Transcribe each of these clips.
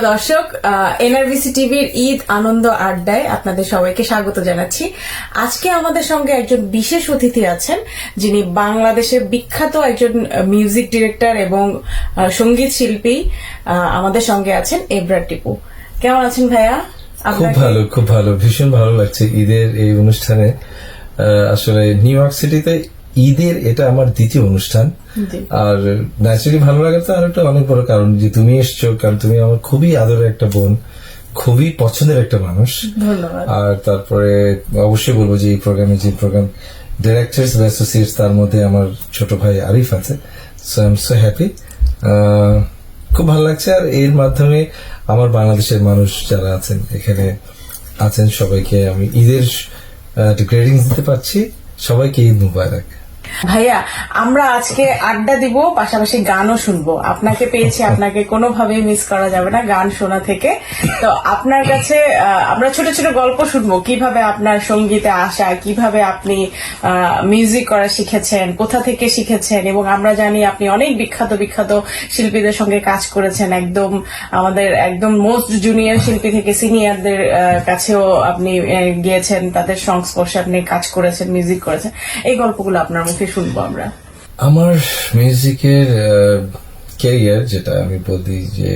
প্রিয় দর্শক, এনআরবিসি টিভির ঈদ আনন্দ আড্ডায় আপনাদের সবাইকে স্বাগত জানাচ্ছি। আজকে আমাদের সঙ্গে একজন বিশেষ অতিথি আছেন, যিনি বাংলাদেশের বিখ্যাত একজন মিউজিক ডিরেক্টর এবং সঙ্গীত শিল্পী। আমাদের সঙ্গে আছেন এবরার টিপু। কেমন আছেন ভাইয়া? খুব ভালো, ভীষণ ভালো লাগছে ঈদের এই অনুষ্ঠানে। আসলে নিউ ইয়র্ক সিটিতে ঈদের এটা আমার দ্বিতীয় অনুষ্ঠান, আর ন্যাচারালি ভালো লাগে। তো আর একটা অনেক বড় কারণ যে তুমি এসছো, কারণ তুমি আমার খুবই আদরের একটা বোন, খুবই পছন্দের একটা মানুষ। ধন্যবাদ। আর তারপরে অবশ্যই বলবো যে এই প্রোগ্রামে যে প্রোগ্রাম ডিরেক্টরস অ্যাসোসিয়েটস, তার মধ্যে আমার ছোট ভাই আরিফ আছে। So I am so happy, খুব ভালো লাগছে। আর এর মাধ্যমে আমার বাংলাদেশের মানুষ যারা আছেন এখানে আছেন, সবাইকে আমি ঈদের গ্রেটিংস দিতে পারছি। সবাইকে ঈদ মুবারক। ভাইয়া, আমরা আজকে আড্ডা দিব, পাশাপাশি গানও শুনবো। আপনাকে পেয়েছি, আপনাকে কোনোভাবেই মিস করা যাবে না গান শোনা থেকে। তো আপনার কাছে আমরা ছোট ছোট গল্প শুনবো, কিভাবে আপনার সঙ্গীতে আসা, কিভাবে আপনি মিউজিক করা শিখেছেন, কোথা থেকে শিখেছেন। এবং আমরা জানি আপনি অনেক বিখ্যাত বিখ্যাত শিল্পীদের সঙ্গে কাজ করেছেন, একদম আমাদের একদম মোস্ট জুনিয়র শিল্পী থেকে সিনিয়রদের কাছেও আপনি গিয়েছেন, তাদের সংস্পর্শে আপনি কাজ করেছেন, মিউজিক করেছেন। এই গল্পগুলো আপনার মুখে শুনবো আমরা। আমার মিউজিকের ক্যারিয়ার যেটা আমি বলি যে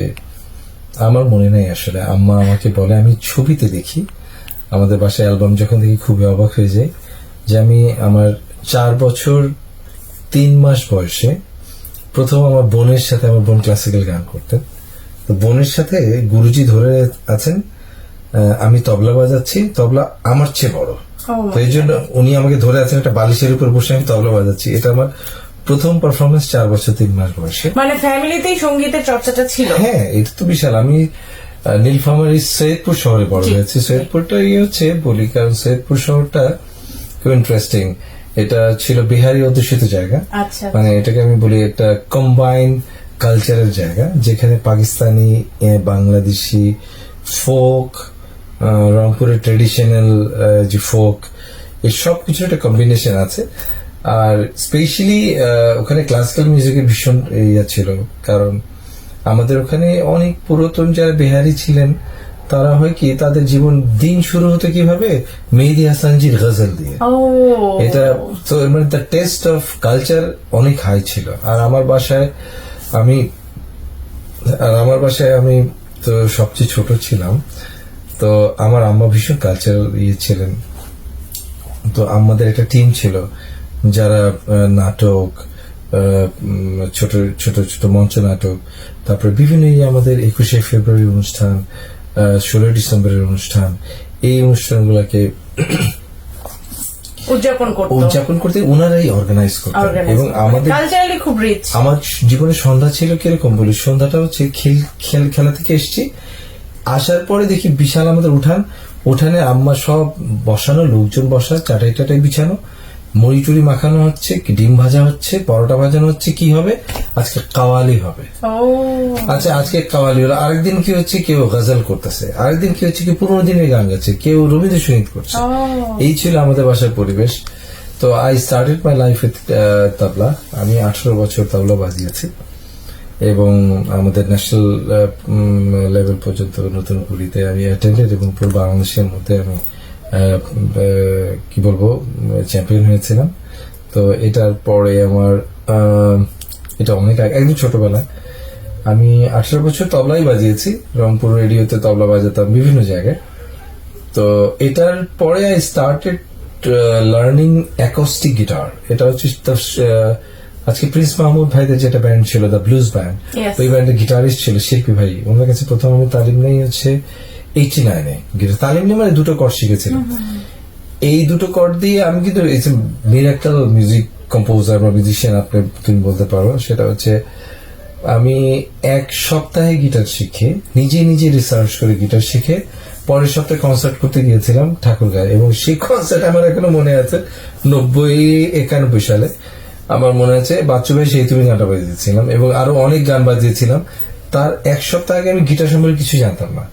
আমার মনে নেই আসলে। আম্মা আমাকে বলে, আমি ছবিতে দেখি, আমাদের বাসায় অ্যালবাম যখন দেখি খুবই অবাক হয়ে যাই, যে আমি আমার 4 বছর 3 মাস বয়সে প্রথম আমার বোনের সাথে, আমার বোন ক্লাসিক্যাল গান করতেন, তো বোনের সাথে গুরুজি ধরে আছেন, আমি তবলা বাজাচ্ছি, তবলা আমার চেয়ে বড়, তো এই জন্য উনি আমাকে ধরে আছেন একটা বালিশের উপর বসে, আমি তবলা বাজাচ্ছি। এটা আমার প্রথম পারফরমেন্স 4 বছর 3 মাস বয়সে। মানে ফ্যামিলিতেই সঙ্গীতের চর্চাটা ছিল। হ্যাঁ, এটা তো বিশাল। আমি নীলফামারী সৈয়দপুর শহরে বড় হয়েছি। সৈয়দপুরটা হচ্ছে বলি, কারণ সৈয়দপুর শহরটা খুব ইন্টারেস্টিং। এটা ছিল বিহারি অধ্যুষিত জায়গা। মানে এটাকে আমি বলি একটা কম্বাইন কালচারের জায়গা, যেখানে পাকিস্তানি, বাংলাদেশি ফোক, রংপুরের ট্রেডিশনাল যে ফোক, এই সব কিছু একটা কম্বিনেশন আছে। আর স্পেশালি ওখানে ক্লাসিক্যাল মিউজিকের ভীষণ ইয়া ছিল, কারণ আমাদের ওখানে অনেক পুরাতন যারা বিহারি ছিলেন, তারা হয় কি, তাদের জীবন দিন শুরু হতো কিভাবে, মেহেদি হাসানজির গজল দিয়ে। এটা তো মানে দ্য টেস্ট অফ কালচার অনেক হাই ছিল। আর আমার বাসায় আমি তো সবচেয়ে ছোট ছিলাম, তো আমার আম্মা ভীষণ কালচারাল ছিলেন। তো আমাদের একটা টিম ছিল যারা নাটক, ছোট ছোট ছোট মঞ্চ নাটক, তারপরে বিভিন্ন আমাদের 21শে ফেব্রুয়ারি অনুষ্ঠান, 16 ডিসেম্বরের অনুষ্ঠান, এই অনুষ্ঠানগুলোকে উদযাপন করতে ওনারাই অর্গানাইজ করতেন। এবং আমাদের খুব রিচ। আমার জীবনে সন্ধ্যা ছিল কিরকম বলি, সন্ধ্যাটা হচ্ছে খেলা থেকে এসছি, আসার পরে দেখি বিশাল আমাদের উঠানে আম্মা সব বসানো, লোকজন বসা, চাটাই টাটাই বিছানো, মুড়ি টুড়ি মাখানো হচ্ছে, ডিম ভাজা হচ্ছে, পরোটা ভাজানো হচ্ছে। কি হবে আজকে? কাওয়ালি হবে। আচ্ছা, আজকে কাওয়ালি হলো। আরেকদিন কি হচ্ছে, কেউ গজল করতেছে, আরেকদিন কি হচ্ছে, কেউ পুরোনো দিনের গান গাচ্ছে, কেউ রবীন্দ্রসঙ্গীত করছে। এই ছিল আমাদের বাসার পরিবেশ। তো I started my life with tabla. আমি 18 বছর তবলা বাজিয়েছি এবং আমাদের ন্যাশনাল লেভেল পর্যন্ত নতুন পুরীতে আমি অ্যাটেন্ডেড, এবং পুরো বাংলাদেশের মধ্যে আমি কি বলবো চ্যাম্পিয়ন হয়েছিলাম। তো এটার পরে আমার এটা অনেক একদম ছোটবেলায় আমি 18 বছর তবলাই বাজিয়েছি, রংপুর রেডিওতে তবলা বাজাতাম বিভিন্ন জায়গায়। তো এটার পরে I started learning acoustic guitar. এটা হচ্ছে আজকে প্রিন্স মাহমুদ ভাইদের যেটা ব্যান্ড ছিল, দ্য ব্লুজ ব্যান্ড, ওই ব্যান্ডের গিটারিস্ট ছিল শিল্পী ভাই। ওনার কাছে প্রথম আমি তালিম নেই হচ্ছে 89-এ। গিটার তালিম নিয়ে মানে 2টো কর্ড শিখেছিলাম। এই 2টো কর্ড দিয়ে আমি কিন্তু মিরাকল মিউজিক কম্পোজার বা মিউজিশিয়ান তুমি বলতে পারো। সেটা হচ্ছে আমি 1 সপ্তাহে গিটার শিখে, নিজে নিজে রিসার্চ করে গিটার শিখে, পরের সপ্তাহে কনসার্ট করতে গিয়েছিলাম ঠাকুরগাঁয়ে। এবং সেই কনসার্ট আমার এখনো মনে আছে, 90-91 সালে আমার মনে আছে বাচ্চু ভাই সেই তুমি গানটা বাজিয়েছিলাম, এবং আরো অনেক গান বাজিয়েছিলাম। তার 1 সপ্তাহ আগে আমি গিটার সম্পর্কে কিছু জানতাম না।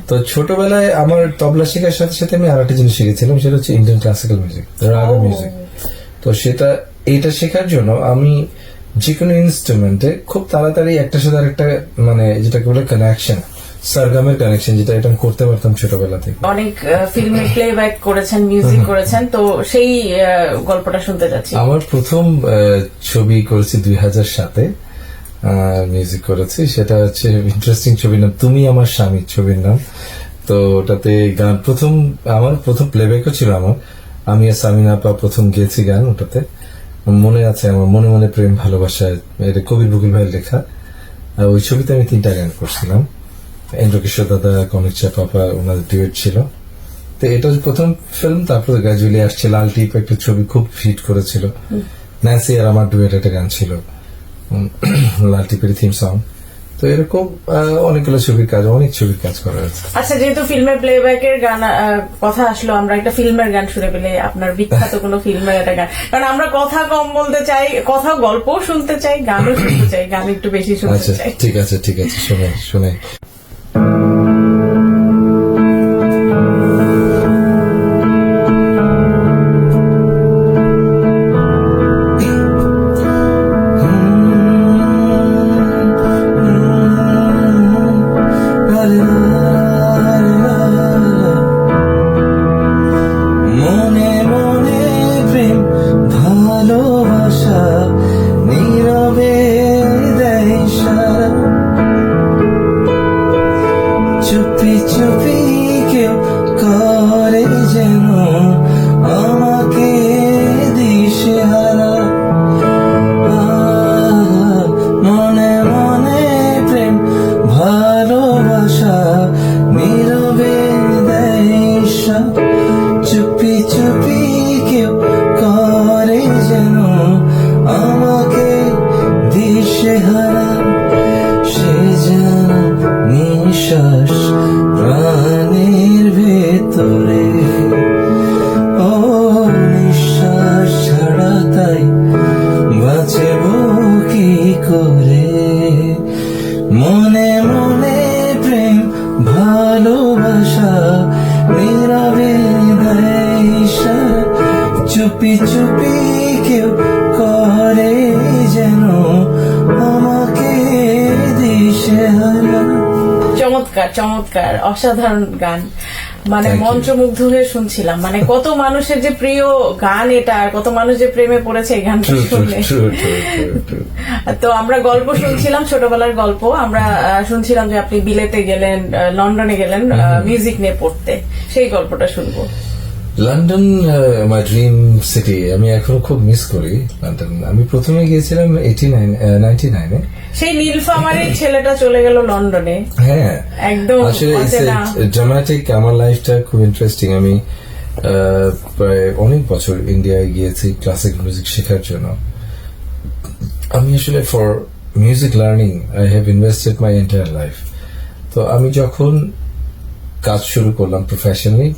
তো ছোটবেলায় আমার তবলা শেখার সাথে সাথে আমি আর একটা জিনিস শিখেছিলাম, সেটা হচ্ছে ইন্ডিয়ান ক্লাসিক্যাল মিউজিক, রাগ মিউজিক। তো এইটা শেখার জন্য আমি যে কোনো ইনস্ট্রুমেন্টে খুব তাড়াতাড়ি একটার সাথে আরেকটা মানে যেটাকে বলে কানেকশন, সারগামের কানেকশন, যেটা এটা আমি করতে পারতাম ছোটবেলা থেকে। অনেক ফিল্মে প্লেব্যাক করেছেন, মিউজিক করেছেন, তো সেই গল্পটা শুনতে যাচ্ছি। আমার প্রথম ছবি করেছি 2007-এ, মিউজিক করেছি। সেটা হচ্ছে ইন্টারেস্টিং ছবির নাম তুমি আমার স্বামী, ছবির নাম। তো ওটাতে গান আমার প্রথম প্লেব্যাকও ছিল আমার। আমি আর সামিনা আপা প্রথম গেয়েছি গান ওটাতে। মনে আছে আমার মনে মনে প্রেম ভালোবাসা, এটা কবির বকুল ভাইয়ের লেখা। আর ওই ছবিতে আমি 3টা গান করছিলাম। ইন্দ্রকিশোর দাদা, কনক চা পাপা, ওনাদের ডুয়েট ছিল। তো এটা হচ্ছে প্রথম ফিল্ম। তারপরে গ্রাজুয়ালি আসছে লাল টিপ, একটা ছবি খুব হিট করেছিল। ন্যান্সি আর আমার ডুয়েট একটা গান ছিল, লাল টিপের থিম সং। তো এরকম অনেকগুলো ছবির কাজ, অনেক ছবির কাজ করা হয়েছে। আচ্ছা, যেহেতু ফিল্মের প্লেব্যাকের গান কথা আসলো, আমরা একটা ফিল্মের গান শুনে পেলে, আপনার বিখ্যাত কোনো ফিল্মের একটা গান। কারণ আমরা কথা কম বলতে চাই, কথা গল্পও শুনতে চাই, গানও শুনতে চাই, গান একটু বেশি শুনতে আচ্ছা চাই। ঠিক আছে শুনে মনে মনে প্রেম ভালোবাসা নীরবে দেয় ইশারা, চুপি চুপি কেউ করে যেন আমাকে দিশেহারা। মনে মনে প্রেম ভালোবাসা নীরবে দেয় ইশারা, চুপি চুপি কেউ করে যেন আমাকে দিশেহারা। সে যেন নিঃশ্বাস প্রাণের ভেতরে, ও নিঃশ্বাস ছাড়া তাই বাঁচব কি করে। মনে মনে প্রেম ভালোবাসা নীরবে দেয় ইশারা, চুপি চুপি কেউ করে যেন আমাকে দিশেহারা। চমৎকার চমৎকার, অসাধারণ গান। মানে Thank you. মন্ত্রমুগ্ধ হয়ে শুনছিলাম। মানে কত মানুষের যে প্রিয় গান এটা, আর কত মানুষ যে প্রেমে পড়েছে এই গানটা শুনলে। তো আমরা গল্প শুনছিলাম, ছোটবেলার গল্প। আমরা শুনছিলাম যে আপনি বিলেতে গেলেন, লন্ডনে গেলেন মিউজিক নিয়ে পড়তে, সেই গল্পটা শুনবো। London my dream city. আমি এখনো খুব মিস করি লন্ডন। আমি প্রথমে গিয়েছিলাম 99-এ। সেই নীলফামারীর ছেলেটা চলে গেল লন্ডনে। হ্যাঁ, একদম আসলে অচেনা। ড্রামাটিক। আমার লাইফটা খুব ইন্টারেস্টিং। আমি প্রায় অনেক বছর ইন্ডিয়ায় গিয়েছি ক্লাসিক মিউজিক শেখার জন্য। আমি আসলে for music learning I have invested my entire life. তো আমি যখন কাজ শুরু করলাম প্রফেশনালি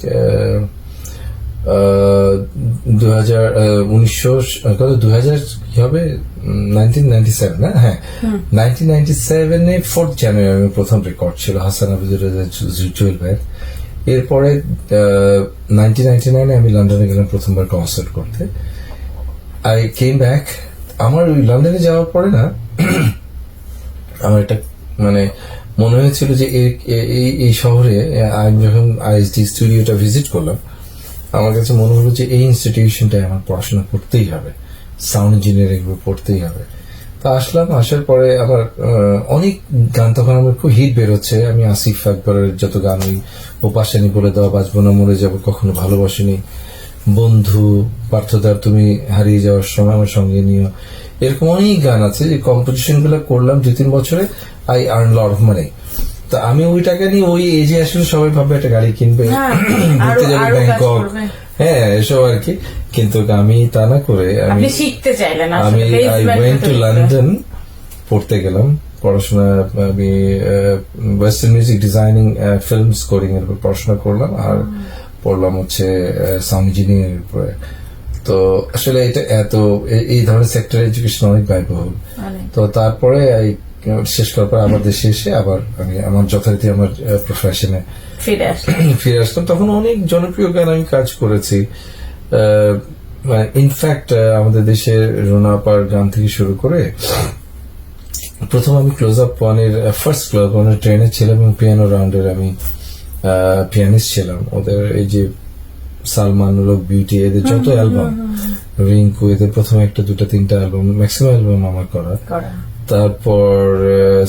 1997 না? হ্যাঁ, 1997-এ 4th জানুয়ারি আমি প্রথম রেকর্ড ছিল হাসান আবুজুর জুয়েল ভাইয়ের। এরপরে 1999-এ আমি লন্ডনে গেলাম প্রথমবার কনসার্ট করতে। I came back. আমার ওই লন্ডনে যাওয়ার পরে না আমার একটা মানে মনে হয়েছিল যে এই শহরে আমি যখন আইএসডি স্টুডিওটা ভিজিট করলাম, আমার কাছে মনে হলো যে এই ইনস্টিটিউশনটায় আমার পড়াশোনা করতেই হবে, সাউন্ড ইঞ্জিনিয়ারিং পড়তেই হবে। তো আসলাম। আসার পরে আবার অনেক গান তখন আমার খুব হিট বেরোচ্ছে। আমি আসিফ আকবরের যত গান, ওই ও পাশানি বলে দেওয়া, বাঁচবো না মরে যাবো, কখনো ভালোবাসিনি, বন্ধু, পার্থদার তুমি হারিয়ে যাওয়ার সময় আমার সঙ্গে নিও, এরকম অনেক গান আছে যে কম্পোজিশন গুলো করলাম 2-3 বছরে। I earn lot of money. তো আমি ওই টাকা নিয়ে ওই এজে আসলে সবাই ভাববে একটা গাড়ি কিনবে, ঘুরতে যাবে ব্যাংকক, হ্যাঁ এসব আর কি। কিন্তু আমি তা না করে আমি শিখতে চাইলেন। আমি আই ওয়েন্ট টু লন্ডন পড়তে গেলাম পড়াশোনা। আমি western music designing, film scoring এর উপর পড়াশোনা করলাম, আর পড়লাম হচ্ছে সাউন্ড ইঞ্জিনিয়ারিং এর উপরে। তো আসলে এটা এই ধরনের সেক্টর এডুকেশন অনেক ব্যয়বহুল। তো তারপরে শেষ করার পর আবার দেশে এসে আবার আমি আমার যথারীতি আমার প্রফেশনে ফিরে আসলাম। তখন অনেক জনপ্রিয় গান আমি কাজ করেছি। ইনফ্যাক্ট আমাদের দেশের রোনাপার গান থেকে শুরু করে প্রথম আমি ক্লোজ আপ ওয়ানের ফার্স্ট ক্লোজ আপ ওয়ানের ট্রেনার ছিলাম এবং পিয়ানো রাউন্ডের আমি পিয়ানিস্ট ছিলাম। ওদের এই যে সালমান লোক বিউটি এদের যত অ্যালবাম, রিঙ্কু এদের প্রথম একটা দুটা তিনটা অ্যালবাম, ম্যাক্সিমাম অ্যালবাম আমার করা। তারপর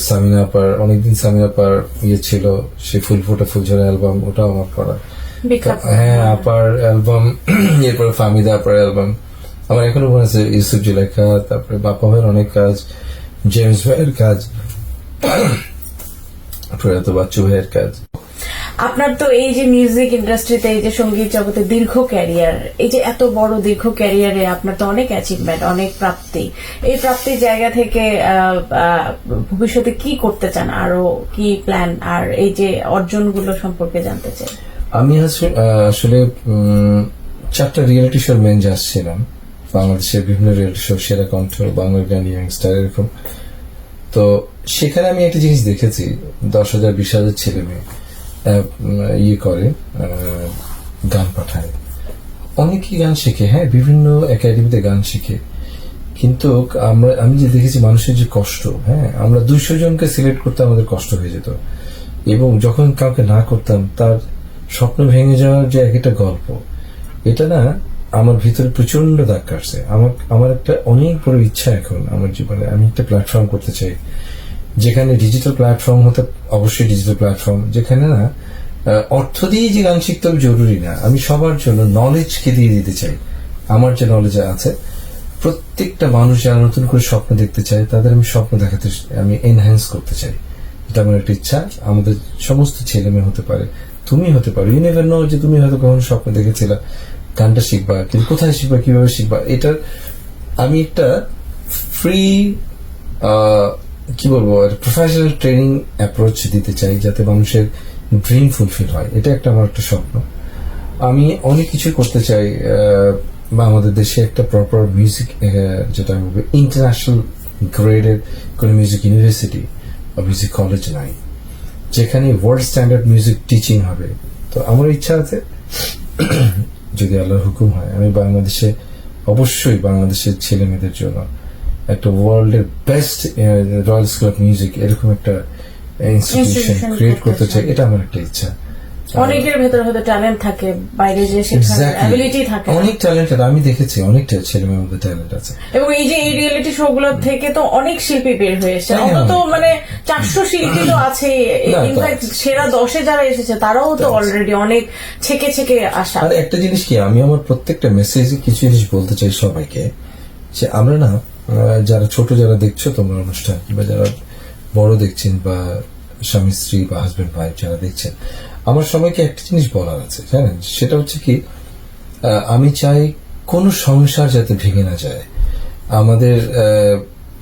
সামিনা আপার অনেকদিন সামিনা আপার ইয়ে ছিল, সে ফুল ফোটা ফুলঝরা অ্যালবাম, ওটাও আমার করা। হ্যাঁ, আপার অ্যালবাম, এরপরে ফাহমিদা আপার অ্যালবাম আমার এখনো মনে আছে, ইউসুফ জুলেখা, তারপরে বাপ্পা ভাইয়ের অনেক কাজ, জেমস ভাইয়ের কাজ, প্রয়াত বাচ্চু ভাইয়ের কাজ। আপনার তো এই যে মিউজিক ইন্ডাস্ট্রিতে, এই যে সঙ্গীত জগতে দীর্ঘ ক্যারিয়ার, এই যে এত বড় দীর্ঘ ক্যারিয়ারে আপনার তো অনেক অ্যাচিভমেন্ট, অনেক প্রাপ্তি। এই প্রাপ্তির জায়গা থেকে ভবিষ্যতে কি করতে চান, আরো কি প্ল্যান, আর এই যে অর্জনগুলো সম্পর্কে জানতে চাই। আমি আসলে 4টা রিয়েলিটি শোর মেন জাজ ছিলাম বাংলাদেশের বিভিন্ন রিয়েলিটি শো, সেরা কণ্ঠ, বাংলার গান, ইয়াংস্টার, এরকম। তো সেখানে আমি একটা জিনিস দেখেছি, 10,000 20,000 ছেলে মেয়ে ইয়ে করে, গান পাঠায়, অনেকেই গান শেখে, হ্যাঁ বিভিন্ন একাডেমিতে গান শিখে, কিন্তু আমি যে দেখেছি মানুষের যে কষ্ট, হ্যাঁ আমরা 200 জনকে সিলেক্ট করতে আমাদের কষ্ট হয়ে যেত, এবং যখন কাউকে না করতাম তার স্বপ্ন ভেঙে যাওয়ার যে একটা গল্প, এটা না আমার ভিতরে প্রচন্ড দাগ কাটছে। আমার একটা অনেক বড় ইচ্ছা এখন আমার জীবনে, আমি একটা প্ল্যাটফর্ম করতে চাই যেখানে ডিজিটাল প্ল্যাটফর্ম হতে, অবশ্যই ডিজিটাল প্ল্যাটফর্ম যেখানে না অর্থ দিয়ে যে গান শিখতে হবে জরুরি না, আমি সবার জন্য নলেজকে দিয়ে দিতে চাই। আমার যে নলেজ আছে, প্রত্যেকটা মানুষ যারা নতুন করে স্বপ্ন দেখতে চায় তাদের আমি স্বপ্ন দেখাতে, আমি এনহ্যান্স করতে চাই। এটা আমার একটা ইচ্ছা। আমাদের সমস্ত ছেলে মেয়ে হতে পারে, তুমি হতে পারো, ইউ নেভার নো যে তুমি হয়তো কখনো স্বপ্ন দেখেছিলা গানটা শিখবা, কিন্তু কোথায় শিখবা, কিভাবে শিখবা, এটার আমি একটা ফ্রি কি বলবো প্রফেশনাল ট্রেনিং অ্যাপ্রোচ দিতে চাই, যাতে মানুষের ড্রিম ফুলফিল হয়। এটা একটা আমার একটা স্বপ্ন। আমি অনেক কিছু করতে চাই, বা আমাদের দেশে একটা প্রপার মিউজিক, যেটা আমি বলবো ইন্টারন্যাশনাল গ্রেডের কোন মিউজিক ইউনিভার্সিটি বা মিউজিক কলেজ নাই, যেখানে ওয়ার্ল্ড স্ট্যান্ডার্ড মিউজিক টিচিং হবে। তো আমার ইচ্ছা আছে, যদি আল্লাহর হুকুম হয়, আমি বাংলাদেশে অবশ্যই বাংলাদেশের ছেলে মেয়েদের জন্য একটা ওয়ার্ল্ডের best royal school of music এরকম একটা ইনস্টিটিউশন ক্রিয়েট করতে চাই। এটা আমার একটা ইচ্ছা। অনেকের ভেতরে হয়তো ট্যালেন্ট থাকে, বাইরে যে শেখার অ্যাবিলিটি থাকে, অনেক ট্যালেন্টেড, আমি দেখেছি অনেকটা ছেলে মেয়ের মধ্যে ট্যালেন্ট আছে। এবং এই যে এই রিয়েলিটি শো গুলো থেকে তো অনেক শিল্পী বের হয়েছে, অন্তত মানে 400 শিল্পী তো আছে। ইনফ্যাক্ট সেরা 10-এ যারা এসেছে তারাও তো অলরেডি অনেক ছেকে ছেকে আসা। আর একটা জিনিস কি, আমি আমার প্রত্যেকটা মেসেজে কিছু জিনিস বলতে চাই সবাইকে, যে আমরা না, যারা ছোট যারা দেখছো তোমরা অনুষ্ঠান, বা যারা বড় দেখছেন, বা স্বামী স্ত্রী বা হাজবেন্ড ওয়াইফ যারা দেখছেন, আমার সবাইকে একটা জিনিস বলার আছে, জানেন, সেটা হচ্ছে কি, আমি চাই কোন সংসার যাতে ভেঙে না যায়।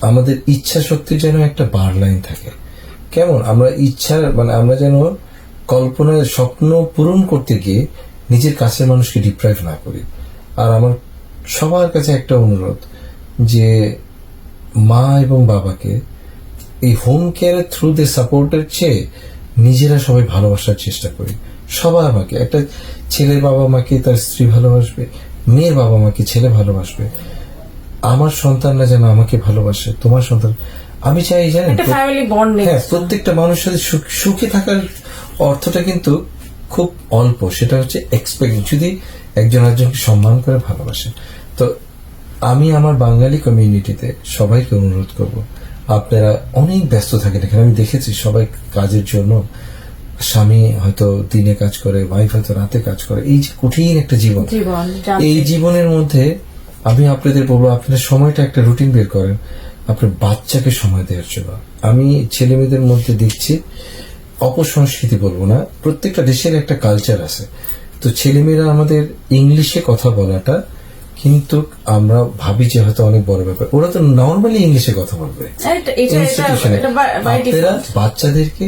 আমাদের ইচ্ছা শক্তি যেন একটা বার লাইন থাকে। কেমন আমরা ইচ্ছা, মানে আমরা যেন কল্পনায় স্বপ্ন পূরণ করতে গিয়ে নিজের কাছের মানুষকে ডিপ্রাইভ না করি। আর আমার সবার কাছে একটা অনুরোধ, যে মা এবং বাবাকে এই হোম কেয়ারের থ্রু দে সাপোর্টের চেয়ে নিজেরা সবাই ভালোবাসার চেষ্টা করি। সবাই আমাকে, একটা ছেলের বাবা মাকে তার স্ত্রী ভালোবাসবে, মেয়ের বাবা মাকে ছেলে ভালোবাসবে, আমার সন্তানরা যেন আমাকে ভালোবাসে, তোমার সন্তান। আমি চাই, জানেন, হ্যাঁ, প্রত্যেকটা মানুষের সাথে সুখে থাকার অর্থটা কিন্তু খুব অল্প, সেটা হচ্ছে এক্সপেক্ট, যদি একজন একজনকে সম্মান করে ভালোবাসে। তো আমি আমার বাঙালি কমিউনিটিতে সবাইকে অনুরোধ করব, আপনারা অনেক ব্যস্ত থাকেন এখানে, আমি দেখেছি সবাই কাজের জন্য, স্বামী হয়তো দিনে কাজ করে, ওয়াইফ হয়তো রাতে কাজ করে, এই যে কঠিন একটা জীবন, এই জীবনের মধ্যে আমি আপনাদের বলবো, আপনারা সময়টা একটা রুটিন বের করেন আপনার বাচ্চাকে সময় দেওয়ার জন্য। আমি ছেলে মেয়েদের মধ্যে দেখছি, অপসংস্কৃতি বলবো না, প্রত্যেকটা দেশের একটা কালচার আছে। তো ছেলেমেয়েরা আমাদের ইংলিশে কথা বলাটা, কিন্তু আমরা ভাবি যে হয়তো অনেক বড় ব্যাপার, ওরা তো নর্মালি ইংলিশে কথা বলবে। আপনারা বাচ্চাদেরকে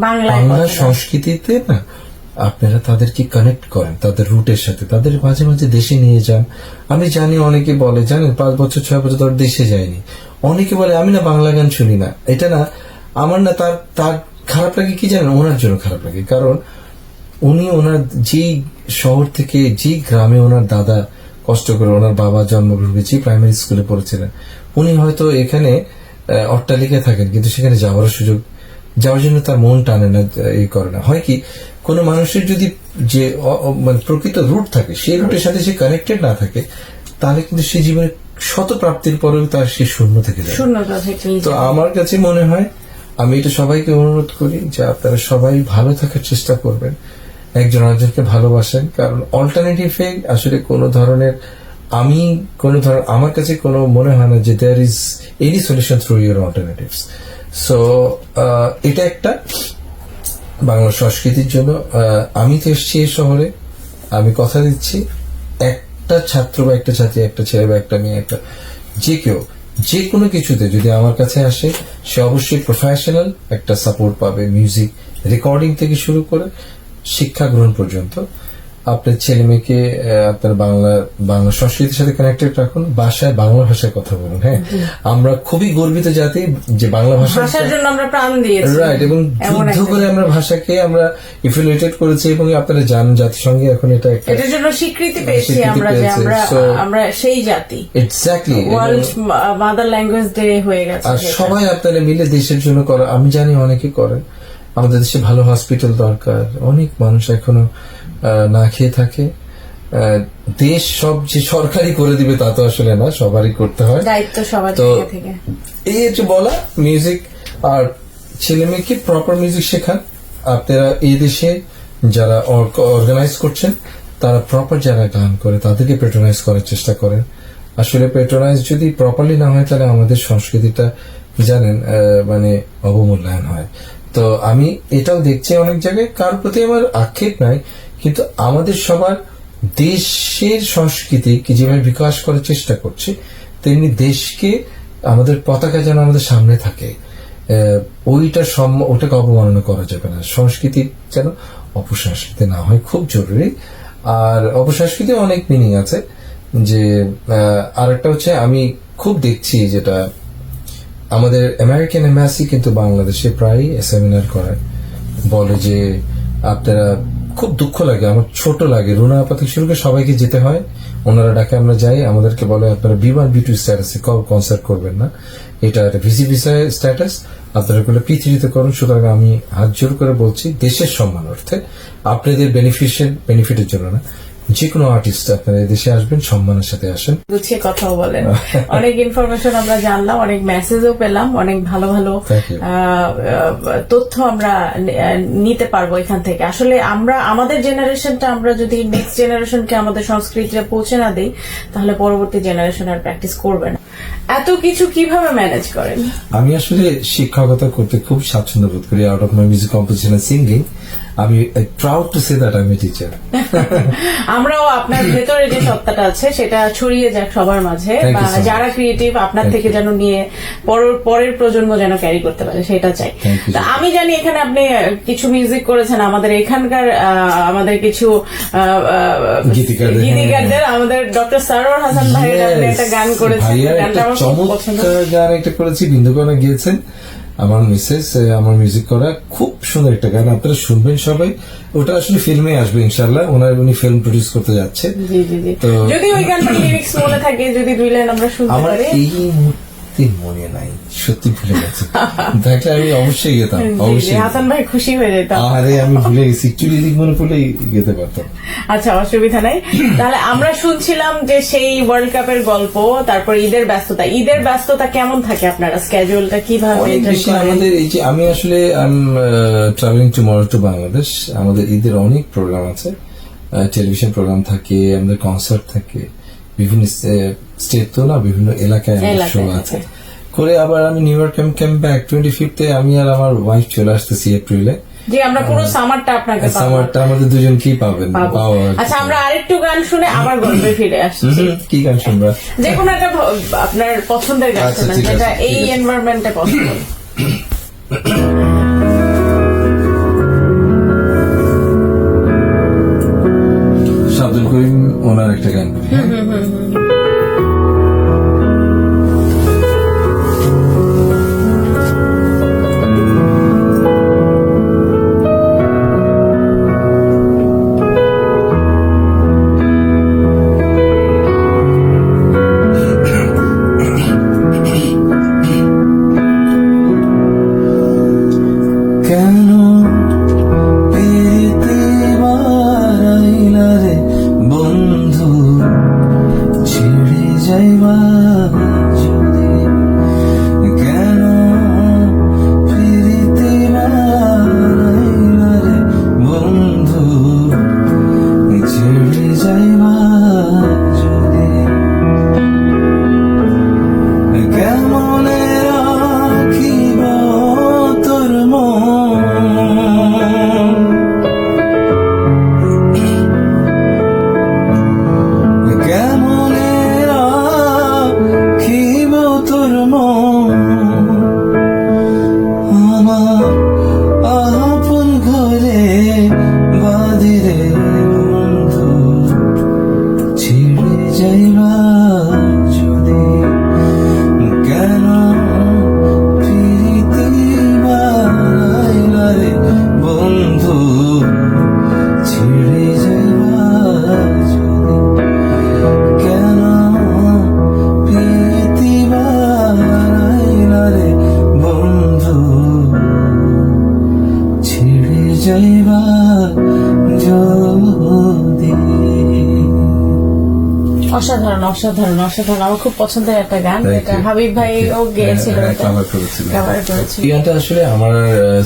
বাংলা সংস্কৃতিতে না, আপনারা তাদেরকে কানেক্ট করেন তাদের রুটের সাথে, তাদের মাঝে মাঝে দেশে নিয়ে যান। আমি জানি অনেকে বলে, জানেন 5 বছর 6 বছর ধর দেশে যায়নি, অনেকে বলে আমি না বাংলা গান শুনি না। এটা না, আমার না, তার খারাপ লাগে কি জানেন, ওনার জন্য খারাপ লাগে, কারণ উনি ওনার যে শহর থেকে, যে গ্রামে ওনার দাদা কষ্ট করে ওনার বাবা জন্মগ্রহণ করেছে প্রাইমারি স্কুলে পড়েছিলেন। উনি হয়তো এখানে অট্টালিকায় থাকেন, কিন্তু সেখানে যাওয়ার জন্য তার মন টানে না, করে না। হয় কি, কোনো মানুষের যদি যে মানে প্রকৃত রুট থাকে, সেই রুটের সাথে সে কানেক্টেড না থাকে, তাহলে কিন্তু সে জীবনে শত প্রাপ্তির পরেও তার সে শূন্য থেকে যায়। শূন্যতা থেকেই তো আমার কাছে মনে হয়, আমি এটা সবাইকে অনুরোধ করি যে আপনারা সবাই ভালো থাকার চেষ্টা করবেন, একজন আরেকজনকে ভালোবাসেন। কারণ অল্টারনেটিভে আসলে আমার কাছে কোনো মনে হয় না যে there is any solution through your alternatives. So এটা একটা বাংলা সংস্কৃতির জন্য। আমি তো এসেছি এই শহরে, আমি কথা দিচ্ছি, একটা ছাত্র বা একটা ছাত্রী, একটা ছেলে বা একটা মেয়ে, একটা যে কেউ যে কোনো কিছুতে যদি আমার কাছে আসে, সে অবশ্যই প্রফেশনাল একটা সাপোর্ট পাবে, মিউজিক রেকর্ডিং থেকে শুরু করে শিক্ষা গ্রহণ পর্যন্ত। আপনার ছেলে মেয়েকে আপনার বাংলা সংস্কৃতির সাথে কানেক্টেড রাখুন, বাসায় বাংলা ভাষায় কথা বলুন। হ্যাঁ, আমরা খুবই গর্বিত জাতি যে বাংলা ভাষার জন্য আমরা প্রাণ দিয়েছি, রাইট, এবং যুদ্ধ করে আমরা ভাষাকে আমরা এফিলিয়েটেড করেছি, এবং আপনারা জানেন জাতিসংঘে এখন এটার জন্য স্বীকৃতি পেয়েছি আমরা, যে আমরা সেই জাতি। Exactly, world mother language day হয়ে গেছে। আর সবাই আপনারা মিলে দেশের জন্য করা, আমি জানি অনেকে করেন। আমাদের দেশে ভালো হসপিটাল দরকার, অনেক মানুষ এখনো না খেয়ে থাকে। দেশ সব যে সরকারি করে দিবে তা তো আসলে না, সবারই করতে হয়, দায়িত্ব সবার তো থেকে। এই যে বলা মিউজিক, আর ছেলে মেয়েকে প্রপার মিউজিক শেখান। আপনারা এই দেশে যারা অর্গানাইজ করছেন, তারা প্রপার যারা গান করে তাদেরকে প্যাট্রোনাইজ করার চেষ্টা করেন। আসলে প্যাট্রোনাইজ যদি প্রপারলি না হয়, তাহলে আমাদের সংস্কৃতিটা জানেন মানে অবমূল্যায়ন হয়। তো আমি এটাও দেখছি অনেক জায়গায়, কার প্রতি আমার আক্ষেপ নাই, কিন্তু আমাদের সবার দেশের সংস্কৃতিকে যেভাবে বিকাশ করার চেষ্টা করছে, তেমনি দেশকে, আমাদের পতাকা যেন আমাদের সামনে থাকে, ওটাকে অবমাননা করা যাবে না। সংস্কৃতি যেন অপসংস্কৃতি না হয়, খুব জরুরি। আর অপসংস্কৃতি অনেক মিনিং আছে। যে আরেকটা হচ্ছে, আমি খুব দেখছি যেটা আমাদের আমেরিকান এম্বাসি কিন্তু বাংলাদেশে প্রায় সেমিনার করে, বলে যে আপনারা, খুব দুঃখ লাগে, আমার ছোট লাগে, রুনা আপা থেকে শুরু করে সবাইকে যেতে হয়, ওনারা ডাকে, আমরা যাই, আমাদেরকে বলে আপনারা B1 B2 স্ট্যাটাসে কনসার্ট করবেন না, এটা একটা ভিসি ভিসায় স্ট্যাটাস, আপনারা এগুলো পৃথিবীতে করুন। সুতরাং আমি হাত জোর করে বলছি, দেশের সম্মান অর্থে, আপনাদের বেনিফিটের জন্য না, যে কোনো আর্টিস্ট আপনারা দেশে আসবেন, সম্মানের সাথে আসেন, গুছিয়ে কথাও বলেন। অনেক ইনফরমেশন আমরা জানলাম, অনেক মেসেজও পেলাম, অনেক ভালো ভালো তথ্য আমরা নিতে পারবো এখান থেকে। আসলে আমরা আমাদের জেনারেশনটা, আমরা যদি নেক্সট জেনারেশনকে আমাদের সংস্কৃতিটা পৌঁছে না দিই, তাহলে পরবর্তী জেনারেশন আর প্র্যাকটিস করবে না। এত কিছু কিভাবে ম্যানেজ করেন? আমি আসলে শিক্ষকতা করতে খুব স্বাচ্ছন্দ্য বোধ করি। Out of my music composition and singing, আমি proud to say that I am a teacher. আমরাও আপনার ভেতরে যে সত্তাটা আছে সেটা ছড়িয়ে যাক সবার মাঝে, বা যারা ক্রিয়েটিভ আপনার থেকে যেন নিয়ে পরের প্রজন্ম যেন ক্যারি করতে পারে, সেটা চাই। তা আমি জানি এখানে আপনি কিছু মিউজিক করেছেন আমাদের এখানকার, আমাদের কিছু গীতিকারদের, আমাদের ডক্টর সারোয়ার হাসান ভাইয়ের আপনি একটা গান করেছেন, গানটা আমার খুব পছন্দ। গান একটা করেছি, বিন্দুকণা গিয়েছেন, আমার মিসেস, আমার মিউজিক করা, খুব সুন্দর একটা গান, আপনারা শুনবেন সবাই। ওটা আসলে ফিল্মে আসবে ইনশাল্লাহ, উনি ফিল্ম প্রডিউস করতে যাচ্ছে। জি জি জি। তো যদি ওই গানটার লিরিক্স মনে থাকে, যদি 2 লাইন আমরা শুনতে পারি। এই মুহূর্তে মনে নাই, সত্যি ভুলে গেছি, দেখলে আমি অবশ্যই গেতাম, অবশ্যই হাসান ভাই খুশি হয়ে যেত। আরে আমি ভুলে গেছি, অ্যাকচুয়ালি মনে পড়লেই যেতে পারতাম। আচ্ছা, অসুবিধা নাই। তাহলে আমরা শুনছিলাম যে সেই ওয়ার্ল্ড কাপের গল্প, তারপর ঈদের ব্যস্ততা কেমন থাকে আপনারা, স্কেজুয়ালটা কিভাবে মেইনটেইন করেন? আমাদের এই যে, আমি আসলে ট্রাভেলিং টুমরো টু বাংলাদেশ, আমাদের ঈদের অনেক প্রোগ্রাম আছে, টেলিভিশন প্রোগ্রাম থাকে, আমাদের কনসার্ট থাকে, বিভিন্ন স্টেট তো না, বিভিন্ন এলাকায় শো আছে করে। আবার আমি নিউ ইয়র্ক ক্যাম্প ব্যাক 25 আমি আর আমার ওয়াইফ চলে আসতেছি এপ্রিলে। যে আমরা পুরো সামারটা আপনাকে পাবো, সামারটা আমাদের দুজনকেই পাবেন। আচ্ছা, আমরা আরেকটু গান শুনে আবার গল্পে ফিরে আসছি। কি গান শুনবা? যে কোনো একটা আপনার পছন্দের গান শোনান, যেটা এই এনভায়রনমেন্টে পছন্দ। আব্দুল করিম ওনার একটা গান করি। বাঁধিরে বন্ধু ছিড়ে যাইবা যদি কেন ফিরিতি বারাইলারে বন্ধু ছিড়ে যাইবা যদি কেন ফিরিতি বারাইলারে বন্ধু ছিড়ে যাইবা যদি। অসাধারণ অসাধারণ অসাধারণ, আমার খুব পছন্দের একটা গান। Thank এটা you. হাবিব ভাই ও গেয়েছিল, হ্যাঁ, cover করেছিল। কভার করেছিল। এই গানটা আসলে আমার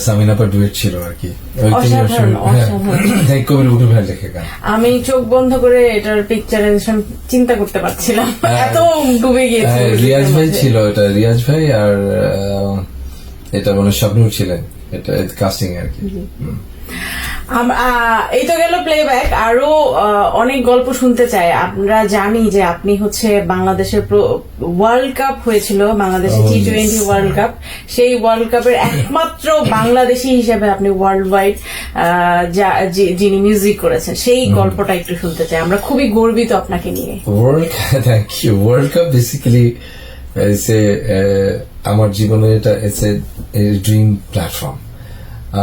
সামিনাপার ডুয়েট ছিল আর কি। অসাধারণ, অসাধারণ। কবির বুকের ভাই লেখা গান। আমি চোখ বন্ধ করে এটার পিকচারাইজেশন চিন্তা করতে পারছিলাম, এত ডুবে গিয়েছিল। রিয়াজ ভাই ছিল, এটা রিয়াজ ভাই আর এটা মানে স্বপ্নু ছিলেন, এটা কাস্টিং আর কি। এই তো গেল প্লেব্যাক। আরো অনেক গল্প শুনতে চাই। আমরা জানি যে আপনি হচ্ছে বাংলাদেশের ওয়ার্ল্ড কাপ হয়েছিল, বাংলাদেশের T20 ওয়ার্ল্ড কাপ, সেই ওয়ার্ল্ড কাপের একমাত্র বাংলাদেশী হিসেবে আপনি ওয়ার্ল্ড ওয়াইড যিনি মিউজিক করেছেন, সেই গল্পটা একটু শুনতে চাই। আমরা খুবই গর্বিত আপনাকে নিয়ে। Thank you. World cup basically আমার জীবনে এটা ড্রিম প্ল্যাটফর্ম।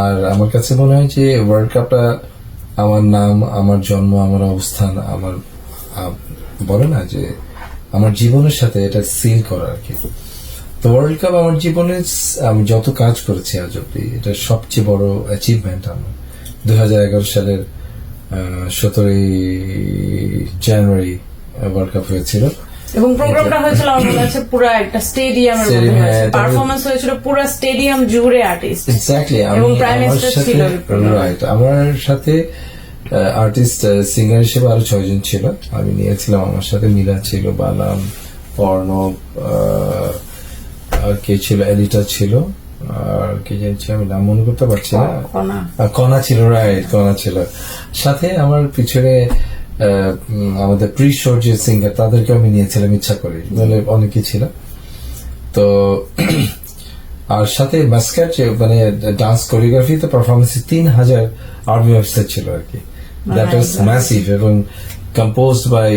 আর আমার কাছে মনে হয় যে ওয়ার্ল্ড কাপটা আমার নাম, আমার জন্ম, আমার অবস্থান, আমার বলে না যে আমার জীবনের সাথে এটা সিল করা আর কি। তো ওয়ার্ল্ড কাপ আমার জীবনে আমি যত কাজ করেছি আজ অব্দি এটা সবচেয়ে বড় অ্যাচিভমেন্ট আমার। 2011 সালের 17 জানুয়ারি ওয়ার্ল্ড কাপ হয়েছিল এবং প্রোগ্রামটা হয়েছিল আমার মনে আছে পুরো একটা স্টেডিয়ামের মধ্যে হয়েছে, পারফরমেন্স হয়েছিল পুরো স্টেডিয়াম জুড়ে আর্টিস্ট। এক্স্যাক্টলি। এবং প্রাইম মিনিস্টার ছিল। রাইট, আমার সাথে আর্টিস্ট সিঙ্গার হিসেবে আরো 6 জন ছিল। আমি নিয়েছিলাম, আমার সাথে মিলা ছিল, বালাম, অর্ণব, আর কে ছিল, এডিটা ছিল, আর কে জানছি আমি নাম মনে করতে পারছি না, কণা ছিল। রাইট, কণা ছিল সাথে। আমার পিছনে আমাদের প্রি শোর যে সিঙ্গার তাদেরকে আমি নিয়েছিলাম ইচ্ছা করে, বলে অনেকে ছিল। তো আর সাথে মাস্কাট মানে ডান্স কোরিওগ্রাফিতে পারফরমেন্স 3000 আর্মি অফিসার ছিল আর কি। দ্যাট ওয়াজ ম্যাসিভ এবং কম্পোজড বাই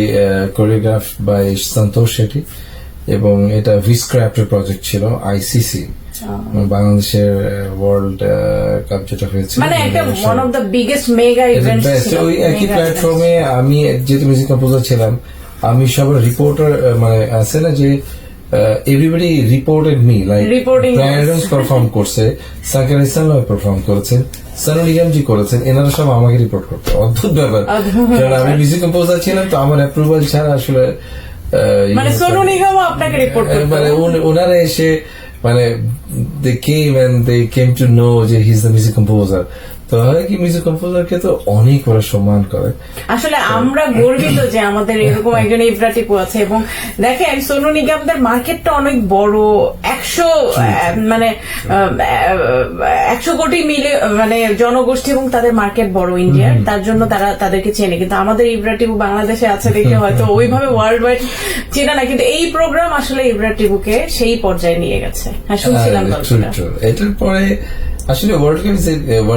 কোরিওগ্রাফ বাই সন্তোষ শেট্টি। এবং এটা ভিসক্রাফটের প্রজেক্ট ছিল, ICC বাংলাদেশের ওয়ার্ল্ড কাপ যেটা হয়েছে, মানে একটা one of the biggest mega event ছিল। ওই একই প্ল্যাটফর্মে আমি যেহেতু মিউজিক কম্পোজার ছিলাম, আমি সবার রিপোর্টার, মানে আছে না যে everybody reported me, like brands perform করছে, সাকির হাসান পারফর্ম করেছেন, সানু নিগমজি করেছেন, এনারা সব আমাকে রিপোর্ট করতো। অদ্ভুত ব্যাপার, কারণ আমি মিউজিক কম্পোজার ছিলাম, তো আমার অ্যাপ্রুভাল ছাড়া আসলে মানে সোনু নিগম আপনাকে রিপোর্ট করতো। মানে ওনারা এসে মানে they came to know যে he is the music composer। তো হয় কি, মিউজিক কম্পোজারকে তো অনেক ওরা সম্মান করে। আসলে আমরা গর্বিত যে আমাদের এরকম একজন ইব্রাটিপু আছে। এবং দেখেন সোনু নিগমদের মার্কেটটা অনেক বড়, 100 মানে 100 কোটি মিলে মানে জনগোষ্ঠী, এবং তাদের মার্কেট বড় ইন্ডিয়ার, তার জন্য তারা তাদেরকে চেনে। কিন্তু আমাদের ইব্রাটিপু বাংলাদেশে আছে দেখে হয়তো ওইভাবে ওয়ার্ল্ড ওয়াইড চেনা না, কিন্তু এই প্রোগ্রাম আসলে ইব্রাটিপুকে সেই পর্যায়ে নিয়ে গেছে। হ্যাঁ, শুনছিলাম গল্পটা। এটার পরে আসলে ওয়ার্ল্ড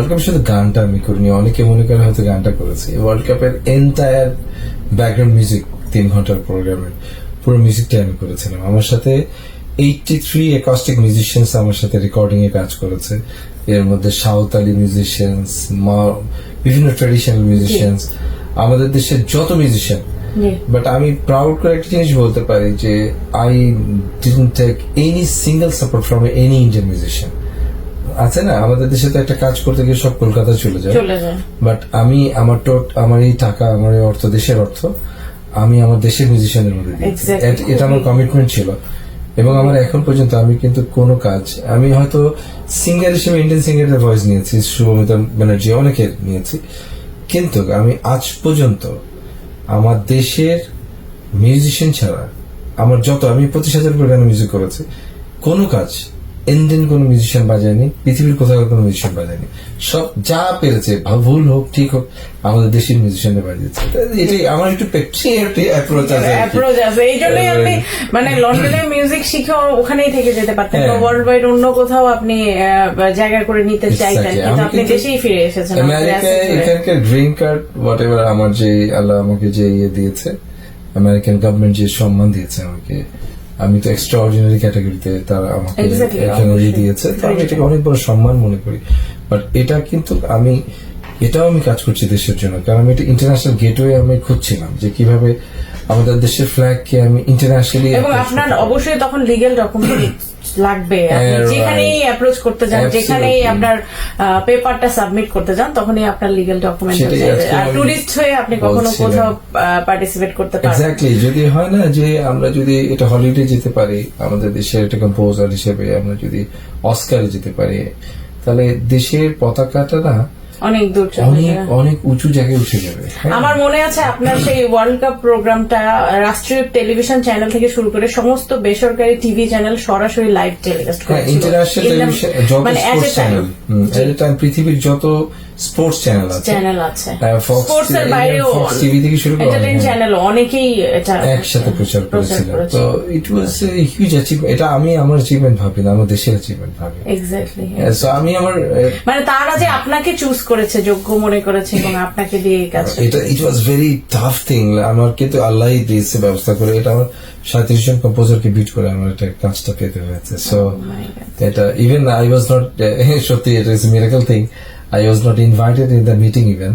কাপের শুধু গানটা আমি করিনি, অনেকে মনে করে হয়তো গানটা করেছি। ওয়ার্ল্ড কাপের এন্টায়ার ব্যাকগ্রাউন্ড মিউজিক 3 ঘন্টার প্রোগ্রামের পুরো মিউজিকটা আমি করেছিলাম। আমার সাথে 83 অ্যাকস্টিক মিউজিশিয়ানস আমার সাথে রেকর্ডিং এ কাজ করেছে। এর মধ্যে সাঁওতালি মিউজিশিয়ানস, বিভিন্ন ট্র্যাডিশনাল মিউজিশিয়ানস, আমাদের দেশের যত মিউজিশিয়ান। বাট আমি প্রাউড করে একটা জিনিস বলতে পারি যে I didn't take any single support from any Indian musician. আছে না, আমাদের দেশে তো একটা কাজ করতে গিয়ে সব কলকাতা চলে যায়, বাট আমি আমার এই টাকা, আমার এই অর্থ, দেশের অর্থ আমি আমার দেশের মিউজিশিয়ানের মধ্যে দিয়েছি। এটা আমার কমিটমেন্ট ছিল। এবং আমার এখন পর্যন্ত আমি কিন্তু কোনো কাজ, আমি হয়তো সিঙ্গার হিসেবে ইন্ডিয়ান সিঙ্গারের ভয়েস নিয়েছি, শুভমিতা ব্যানার্জি, অনেকের নিয়েছি, কিন্তু আমি আজ পর্যন্ত আমার দেশের মিউজিশিয়ান ছাড়া আমার আমি 25,000 করে গানে মিউজিক করেছি, কোনো কাজ ইন্ডিয়ান কোন মিউজিশিয়ান বাজায়নি, পৃথিবীর কোথাও কোনো মিউজিশিয়ান বাজায়নি। সব যা পেরেছে, ভুল হোক ঠিক হোক, আমাদের দেশের মিউজিশিয়ানরা বাজিয়েছে। এটাই আমার একটু অ্যাপ্রোচ আছে আর কি। অ্যাপ্রোচ আছে, এই জন্যই আপনি মানে লন্ডনে মিউজিক শিখে ওখানেই থেকে যেতে পারতেন, হ্যাঁ। ওয়ার্ল্ড ওয়াইড অন্য কোথাও আপনি জায়গা করে নিতে চাইতেন, Exactly. কিন্তু আমি আপনি কিন্তু দেশেই ফিরে এসেছেন আমাদের আমেরিকায় asset ধরে। এখানকার গ্রিন কার্ড হোয়াট এভার, আমার যে আল্লাহ আমাকে যে ইয়ে দিয়েছে, আমেরিকান গভর্নমেন্ট যে সম্মান দিয়েছে আমাকে, আমি তো এক্সট্রা অর্ডিনারি ক্যাটাগরিতে, তারা আমাকে Exactly, এখানে অবশ্যই। দিয়েছে, তো আমি এটাকে অনেক বড় সম্মান মনে করি। বাট এটা কিন্তু এটাও আমি কাজ করছি দেশের জন্য, কারণ আমি এটা ইন্টারন্যাশনাল গেটওয়ে আমি খুঁজছিলাম যে কিভাবে আমাদের দেশের ফ্ল্যাগকে আমি ইন্টারন্যাশনালি, এবং আপনার অবশ্যই তখন লিগ্যাল ডকুমেন্ট লাগবে, আপনি হ্যাঁ, যেখানেই অ্যাপ্রোচ করতে যান, Absolutely. যেখানেই আপনার পেপারটা সাবমিট করতে যান, তখনই আপনার লিগ্যাল ডকুমেন্ট সেটাই আজকে আর আমি টুরিস্ট হয়ে আপনি কখনো বলছিলাম। কোথাও পার্টিসিপেট করতে পারবেন। এক্স্যাক্টলি, যদি হয় না যে আমরা যদি এটা হলিডে যেতে পারি, আমাদের দেশের একটা কম্পোজার হিসেবে আমরা যদি অস্কারে যেতে পারি, তাহলে দেশের পতাকাটা না অনেক দূর চলে অনেক যায়। অনেক উঁচু জায়গায় উঠে যাবে। হ্যাঁ? আমার মনে আছে আপনার সেই ওয়ার্ল্ড কাপ প্রোগ্রামটা রাষ্ট্রীয় টেলিভিশন চ্যানেল থেকে শুরু করে সমস্ত বেসরকারি টিভি চ্যানেল সরাসরি লাইভ টেলিকাস্ট হ্যাঁ, করেছিল, ইন্টারন্যাশনাল টেলিভিশন যত মানে স্পোর্টস চ্যানেল, পৃথিবীর যত স্পোর্টস চ্যানেল আছে, চ্যানেল আছে, ফক্স স্পোর্টস এর বাইরেও ফক্স টিভি থেকে শুরু করে এন্টারটেইন চ্যানেল অনেকেই এটা একসাথে প্রচার করেছিল। করেছে। তো ইট ওয়াজ হিউজ অ্যাচিভমেন্ট। এটা আমি আমার অ্যাচিভমেন্ট ভাবি না, আমার দেশের অ্যাচিভমেন্ট ভাবি। এক্স্যাক্টলি, So আমি আমার মানে তারা যে আপনাকে চুজ করেছে, যোগ্য মনে করেছে এবং আপনাকে দিয়ে এই কাজ এটা ইট ওয়াজ ভেরি টাফ থিং। আমার কিন্তু আল্লাহই দিয়েছে ব্যবস্থা করে, এটা আমার 37 জন কম্পোজারকে বিট করে আমার এটা কাজটা পেতে হয়েছে। সো এটা ইভেন আই ওয়াজ নট, সত্যি এটা is miracle thing, I was not invited in the meeting even.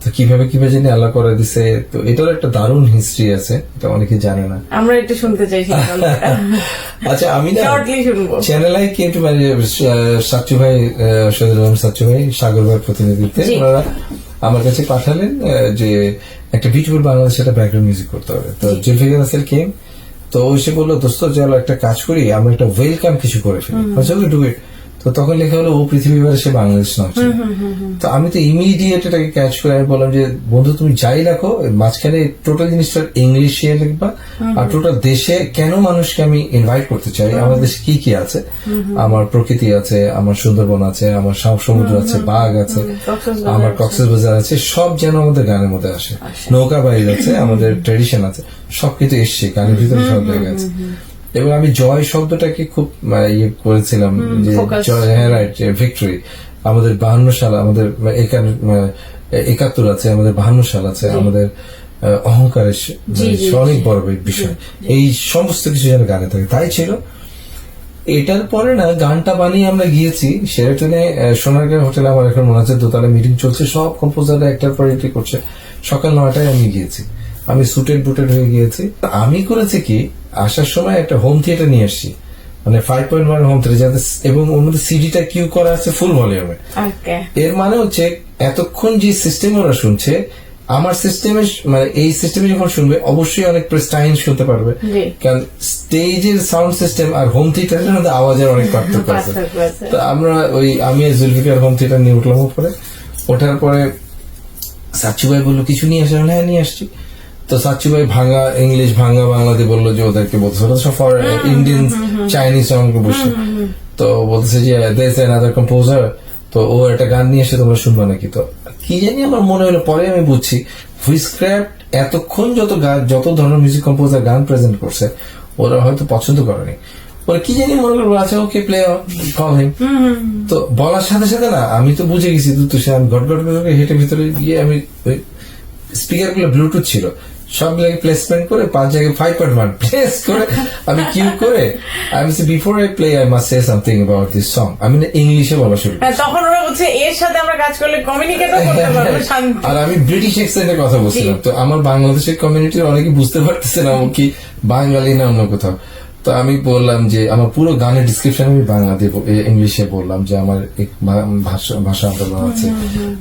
তো কিভাবে জানি আল্লাহ করে দিছে। তো এটার একটা দারুণ হিস্ট্রি আছে, এটা অনেকে জানে না। আমরা একটু শুনতে চাই সেই গল্পটা। আচ্ছা, আমি না Shortly শুনবো। চ্যানেল আই কেম টু মানে সাচ্চু ভাই, শহীদুল আলম সাচ্চু ভাই, সাগর ভাইয়ের প্রতিনিধিত্বে জি। ওনারা আমার কাছে পাঠালেন যে একটা বিউটিফুল বাংলাদেশে একটা ব্যাকগ্রাউন্ড মিউজিক করতে হবে। তো জুলফিকার হাসান কেম, তো ও এসে বললো, দোস্ত চলো একটা কাজ করি, আমরা একটা ওয়েলকাম কিছু করে ফেলি, চলো ডু ইট। তো তখন লেখা হলো ও পৃথিবী এবারে সে বাংলাদেশ নাম ছিল। তো আমি তো ইমিডিয়েট এটাকে ক্যাচ করে আমি বললাম যে বন্ধু তুমি যাই রাখো, মাঝখানে টোটাল জিনিসটা ইংলিশে লিখবা, আর টোটাল দেশে কেন মানুষকে আমি ইনভাইট করতে চাই, আমার দেশে কি কি আছে, আমার প্রকৃতি আছে, আমার সুন্দরবন আছে, আমার সমুদ্র আছে, বাঘ আছে, কক্সবাজার আমার আছে। কক্সবাজার আছে, সব যেন আমাদের গানের মধ্যে আসে, নৌকা বাড়ি আছে, আমাদের ট্রেডিশন আছে, সব কিছু এসছে গানের ভিতরে, সব জায়গায় আছে। এবং আমি জয় শব্দটাকে খুব ইয়ে করেছিলাম যে focus. জয়, হ্যাঁ রাইট, ভিক্টরি। আমাদের 52 সাল, আমাদের 71 আছে, আমাদের 52 সাল আছে, আমাদের অহংকারের অনেক বড় বিষয়, এই সমস্ত কিছু যেন গানে থাকে, তাই ছিল। এটার পরে না গানটা বানিয়ে আমরা গিয়েছি শেরাটনে, সোনারগাঁও হোটেলে, আমার এখন মনে আছে দোতলা মিটিং চলছে, সব কম্পোজাররা একটার পর একটি করছে, সকাল 9টায় আমি গিয়েছি, আমি সুটেড বুটেড হয়ে গিয়েছি। আমি করেছি কি, আসার সময় একটা হোম থিয়েটার নিয়ে আসছি, মানে 5.1 হোম থিয়েটার, যাতে এবং ওর মধ্যে সিডিটা কিউ করা আছে ফুল ভলিউমে। ওকে, এর মানে হচ্ছে এতক্ষণ যে সিস্টেম ওরা শুনছে, আমার সিস্টেমে মানে এই সিস্টেমে যখন শুনবে অবশ্যই অনেক প্রেস্টাইন শুনতে পারবে, জি। কারণ স্টেজের সাউন্ড সিস্টেম আর হোম থিয়েটারের মধ্যে আওয়াজের অনেক পার্থক্য আছে। পার্থক্য আছে। তো আমরা আমি জুলফিকার হোম থিয়েটার নিয়ে উঠলাম উপরে। ওঠার পরে সাচ্চু ভাই বললো কিছু নিয়ে আসলাম, হ্যাঁ নিয়ে আসছি। তো সাচ্চু ভাই ভাঙা ইংলিশ, ভাঙা বাংলাতে বললো যে ওদেরকে বলছে, ওরা সব ইন্ডিয়ান চাইনিজ সঙ্গে বসে, তো বলতেছে যে দেশ অ্যানাদার কম্পোজার, তো ও একটা গান নিয়ে এসে তোমরা শুনবা নাকি। তো কি জানি আমার মনে হলো, পরে আমি বুঝছি হুইসক্র্যাফট এতক্ষণ যত ধরনের মিউজিক কম্পোজার গান প্রেজেন্ট করছে, ওরা হয়তো পছন্দ করেনি, ওরা কি জানি মনে করবো আচ্ছা ওকে প্লে কল হিম। তো বলার সাথে সাথে না আমি তো বুঝে গেছি, তো সে আমি ঘট করে হেঁটে ভিতরে গিয়ে আমি স্পিকার গুলো ব্লুটুথ ছিল, সবগুলোকে প্লেসমেন্ট করে 5 জায়গায় 5.1 প্লেস করে আমি কিউ করে আমি before I play I must say something about this song, আমি না ইংলিশে বলা শুরু করি। হ্যাঁ, তখন ওরা বলছে এর সাথে আমরা কাজ করলে কমিউনিকেটও করতে পারবো শান্তি। আর আমি ব্রিটিশ অ্যাকসেন্টে কথা বলছিলাম, তো আমার বাংলাদেশের কমিউনিটির অনেকে বুঝতে পারতেছে না ও কি বাঙালি না অন্য কোথাও। তো আমি বললাম যে আমার পুরো গানের ডিসক্রিপশন আমি বাংলা দিয়ে ইংলিশে বললাম যে আমার এক ভাষা আন্দোলন আছে,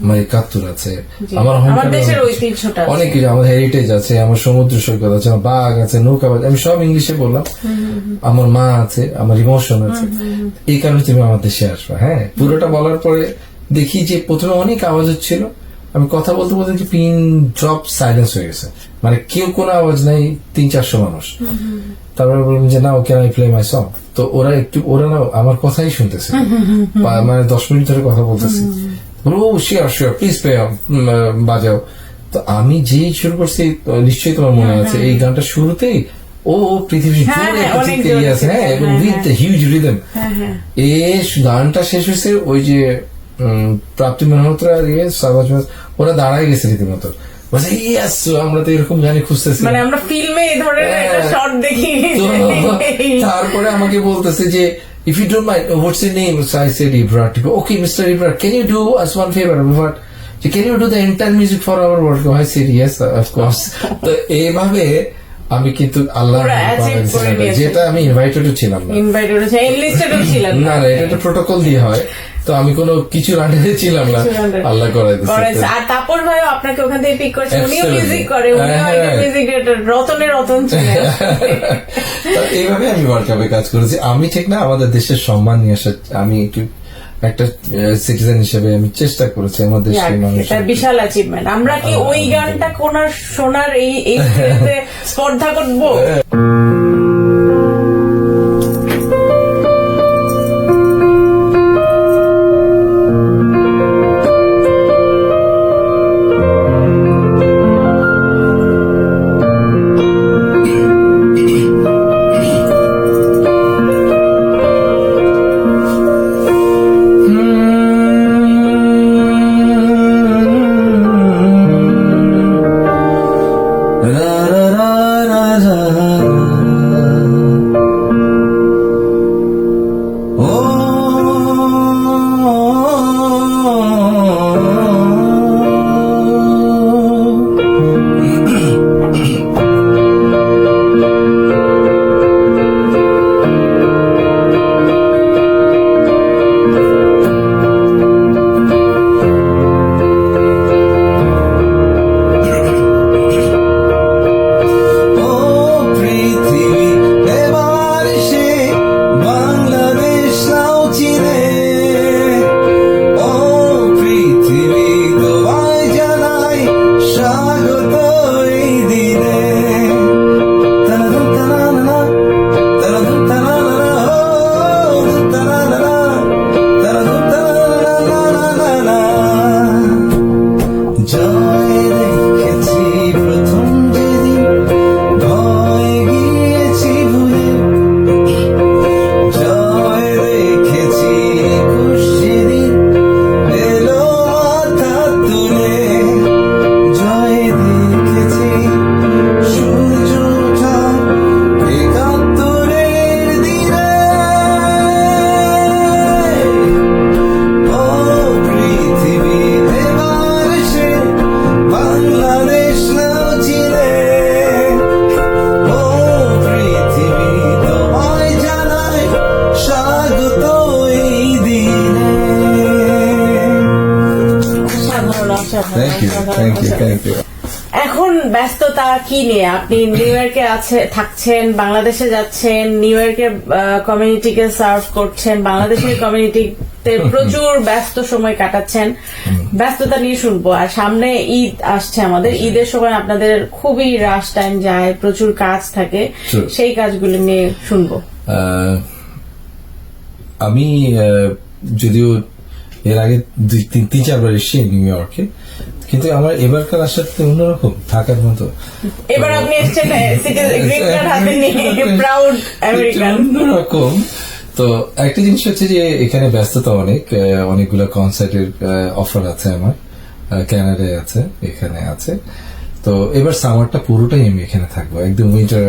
আমার 71 আছে, আমার আমার দেশের ঐতিহ্যটা আছে। অনেক কিছু, আমার হেরিটেজ আছে, আমার সমুদ্র সৈকত আছে, আমার বাঘ আছে, নৌকা আছে, আমি সব ইংলিশে বললাম। আমার মা আছে, আমার ইমোশন আছে, এই কারণে তুমি আমার দেশে আসবা। হ্যাঁ, পুরোটা বলার পরে দেখি যে প্রথমে অনেক আওয়াজ হচ্ছিল, আমি কথা বলতে বলতে যে পিন ড্রপ সাইলেন্স হয়ে গেছে, মানে কেউ কোনো আওয়াজ নাই, 300-400 মানুষ। তারপরে বললাম যে না, okay I play my song. তো ওরা না আমার কথাই শুনতেছে, মানে 10 মিনিট ধরে কথা বলতেছি, বলবো শিওর শিওর প্লিজ প্লে বাজাও। তো আমি যেই শুরু করছি, নিশ্চয়ই তোমার মনে আছে এই গানটা শুরুতেই ও পৃথিবীর জোরে একটা অনেক চিৎকার জোরে আছে, হ্যাঁ, এবং হ্যাঁ, উইথ দ্য হিউজ রিদম। এই গানটা শেষ হয়েছে, ওই যে প্রাপ্তি মালহোত্রা আর সাবাজ ওরা দাঁড়ায় গেছে রীতিমতো, বলছে ইয়েস, আমরা তো এরকম গানে খুঁজতেছি। মানে আমরা ফিল্মে এই ধরনের একটা শট দেখি। তো তারপরে আমাকে বলতেছে যে if you don't mind, what's your name? So I said Ibrat. Okay, Mr. Ibrat, can you do us one favor? Ibrat, can you do the entire music for our work? I said yes, of course. তো এইভাবে আমি কিন্তু আল্লাহ পুরো achieve করে নিয়েছি। যেটা আমি ইনভাইটেডও ছিলাম না, ইনভাইটেড হচ্ছে, এনলিস্টেডও ছিলেন না না, এটা একটা প্রোটোকল দিয়ে হয়, তো আমি কোনো কিছু রান্নাতে ছিলাম না, আল্লাহ করাই করেছে। আর তাপস ভাইও আপনাকে ওখান থেকে পিক করেছে, উনিও Absolutely. মিউজিক করে, উনিও হ্যাঁ। মিউজিক ডিরেক্টর, রতন ছিলেন। তো এইভাবে আমি ওয়ার্ল্ড কাপে কাজ করেছি। আমি ঠিক না, আমাদের দেশের সম্মান নিয়ে আসা, আমি একটু একটা সিটিজেন হিসেবে আমি চেষ্টা করেছি আমার দেশের মানুষ। এটা বিশাল অ্যাচিভমেন্ট। আমরা কি ওই গানটা শোনার এই স্পর্ধা করবো? ra ra ra ra ra ও পৃথিবী এবার সে বাংলাদেশ নাও চিনে, ও পৃথিবী তোমায় জানাই স্বাগত এই দিনে। তারাদুম তারানানা, তারাদুম তারানানা, ও তারানানা, তারাদুম তারানানা। জয় দেখেছি প্রথম যেদিন, ভয় গিয়েছি ভুলে। জয় দেখেছি 21 সেদিন, এলো মাথা তুলে। জয় দেখেছি সূর্য ওঠা 71-এর দিনে। ও পৃথিবী এবার সে বাংলাদেশ নাও চিনে, ও পৃথিবী তোমায় জানাই স্বাগত এই দিনে। Thank you, thank you, thank you. এখন ব্যস্ততা কি নিয়ে? আপনি নিউ ইয়র্কে থাকছেন, বাংলাদেশে যাচ্ছেন, নিউ ইয়র্কের কমিউনিটিকে সার্ভ করছেন, বাংলাদেশের কমিউনিটিতে প্রচুর ব্যস্ত সময় কাটাচ্ছেন। ব্যস্ততা নিয়ে শুনবো। আর সামনে ঈদ আসছে আমাদের, ঈদের সময় আপনাদের খুবই রাশ টাইম যায়, প্রচুর কাজ থাকে, Sure. সেই কাজগুলো নিয়ে শুনবো। আমি যদিও এর আগে 3-4 বার এসেছি নিউ ইয়র্কে, কিন্তু আমার এবারকার আসাটা অন্যরকম, থাকার মতো। এবার আপনি এসছেন গ্রিন কার্ড হাতে নিয়ে, প্রাউড আমেরিকান। অন্যরকম। তো একটা জিনিস হচ্ছে যে এখানে ব্যস্ততা অনেকগুলো কনসার্টের অফার আছে আমার, কানাডায় আছে, এখানে আছে। তো এবার সামারটা পুরোটাই আমি এখানে থাকবো, একদম উইন্টার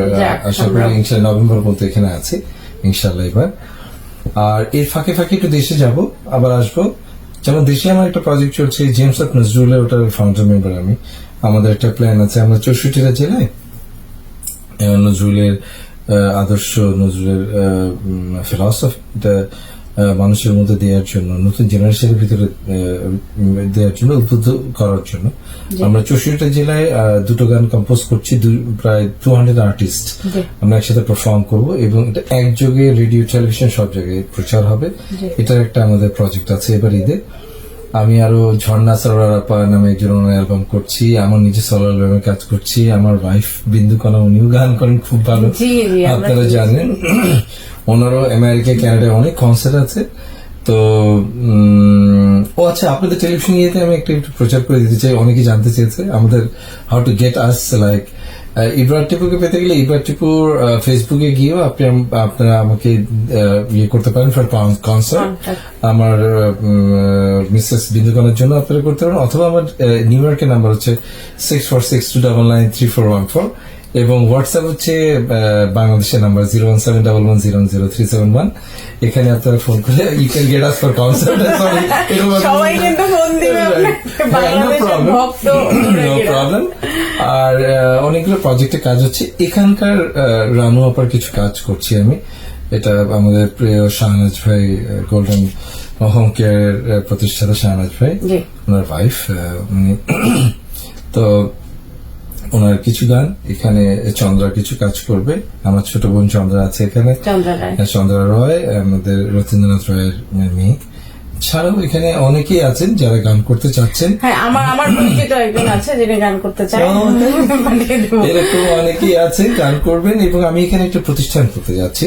আশা করি ইনশাল্লাহ নভেম্বর পর্যন্ত এখানে আছি ইনশাল্লাহ এবার। আর এর ফাঁকে ফাঁকে একটু দেশে যাব, আবার আসবো। যেমন দেশে আমার একটা প্রজেক্ট চলছে, জেমস অফ নজরুলের, ওটার ফাউন্ডার মেম্বার আমি। আমাদের একটা প্ল্যান আছে, আমরা 64টা জেলায় নজরুলের আদর্শ, নজরুলের ফিলসফিটা মানুষের মধ্যে দেওয়ার জন্য, নতুন জেনারেশনের ভিতরে দেওয়ার জন্য, উদ্বুদ্ধ করার জন্য আমরা 64টা জেলায় 2টো গান কম্পোজ করছি, প্রায় 200 আর্টিস্ট আমরা একসাথে পারফর্ম করব, এবং এটা একযোগে রেডিও, টেলিভিশন সব জায়গায় প্রচার হবে। এটার একটা আমাদের প্রজেক্ট আছে এবার ঈদে। আমি আরো ঝর্ণা সরোয়ার আপা নামে একজন অ্যালবাম করছি, আমার নিজে সোলো অ্যালবামে কাজ করছি, আমার ওয়াইফ বিন্দু কণা উনিও গান করেন খুব ভালো, জি, জি, আমরা আপনারা জানেন। ওনারও আমেরিকা কানাডায় অনেক কনসার্ট আছে। তো ও আচ্ছা, আপনাদের টেলিভিশন ইয়েতে আমি একটু প্রচার করে দিতে চাই, অনেকে জানতে চেয়েছে আমাদের how to get us, like Ibrar টিপুকে পেতে গেলে ইব্রার টিপুর ফেসবুকে গিয়েও আপনারা আমাকে ইয়ে করতে পারেন ফর কনসার্ট। আমার মিসেস বিন্দুকণার জন্য আপনারা করতে পারেন, অথবা আমার নিউ ইয়র্কের নাম্বার হচ্ছে 6462993414 এবং হোয়াটসঅ্যাপ হচ্ছে বাংলাদেশের নাম্বার 01711000371। এখানে আপনারা ফোন করে you can get us for concert. সবাই কিন্তু ফোন দিবে আপনাকে, বাংলাদেশের ভক্ত। No problem. আর অনেকগুলো প্রজেক্টে কাজ হচ্ছে এখানকার, রানু আপার কিছু কাজ করছি আমি। এটা আমাদের প্রিয় শাহনাজ ভাই, গোল্ডেন হোম কেয়ার প্রতিষ্ঠাতা শাহনাজ ভাই, জি। ওনার ওয়াইফ উনি। তো ওনার কিছু গান এখানে, চন্দ্রা কিছু কাজ করবে, আমার ছোট বোন চন্দ্রা আছে এখানে, চন্দ্রা রায়। চন্দ্রা রয় আমাদের রথীন্দ্রনাথ রায়ের মেয়ে। ছাড়াও এখানে অনেকেই আছেন যারা গান করতে চাচ্ছেন। হ্যাঁ, আমার পরিচিত একজন আছে যিনি গান করতে চায়, পাঠিয়ে দেবো। এরকম অনেকেই আছে গান করবেন। এবং আমি এখানে একটা প্রতিষ্ঠান করতে যাচ্ছি,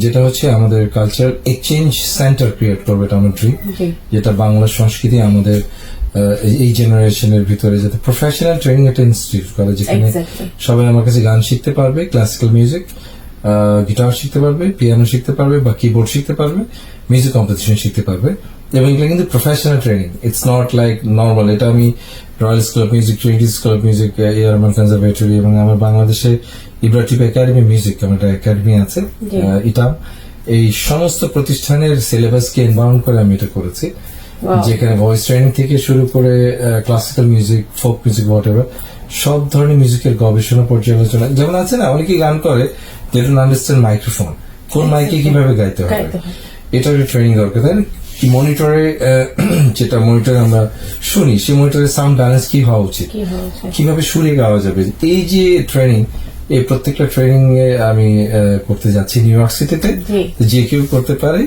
যেটা হচ্ছে আমাদের কালচার এক্সচেঞ্জ সেন্টার ক্রিয়েট করবে, এটা আমার ড্রিম। জি। যেটা বাংলা সংস্কৃতি আমাদের এই জেনারেশনের ভিতরে যাতে প্রফেশনাল ট্রেনিং একটা ইনস্টিটিউট করে, যেখানে Exactly. সবাই আমার কাছে গান শিখতে পারবে, ক্লাসিক্যাল মিউজিক, গিটার শিখতে পারবে, পিয়ানো শিখতে পারবে বা কিবোর্ড শিখতে পারবে, মিউজিক কম্পিটিশন শিখতে পারবে। এবং এগুলো কিন্তু professional training, it's not like normal. এটা আমি royal school of music, Trinity school of music, airman conservatory এবং আমার বাংলাদেশে ইব্রাটিভ একাডেমি মিউজিক, আমার একটা একাডেমি আছে ইটাম, এই সমস্ত প্রতিষ্ঠানের সিলেবাসকে এনভায়রন করে আমি এটা করেছি। যেখানে ভয়েস ট্রেনিং থেকে শুরু করে classical music, folk music, whatever, সব ধরনের মিউজিকের গবেষণা পর্যালোচনা। যেমন আছে না, অনেকেই গান করে দে ডোন্ট আন্ডারস্ট্যান্ড মাইক্রোফোন, কোন মাইকে কিভাবে গাইতে হবে, এটা একটা ট্রেনিং দরকার, তাই না? মনিটরে যেটা মনিটরে আমরা শুনি, সেই মনিটরের সাউন্ড ব্যালেন্স কি হওয়া উচিত, কিভাবে সুরে গাওয়া যাবে, এই যে ট্রেনিং, এই প্রত্যেকটা ট্রেনিং এ আমি করতে যাচ্ছি নিউ ইয়র্ক সিটিতে, যে কেউ করতে পারে।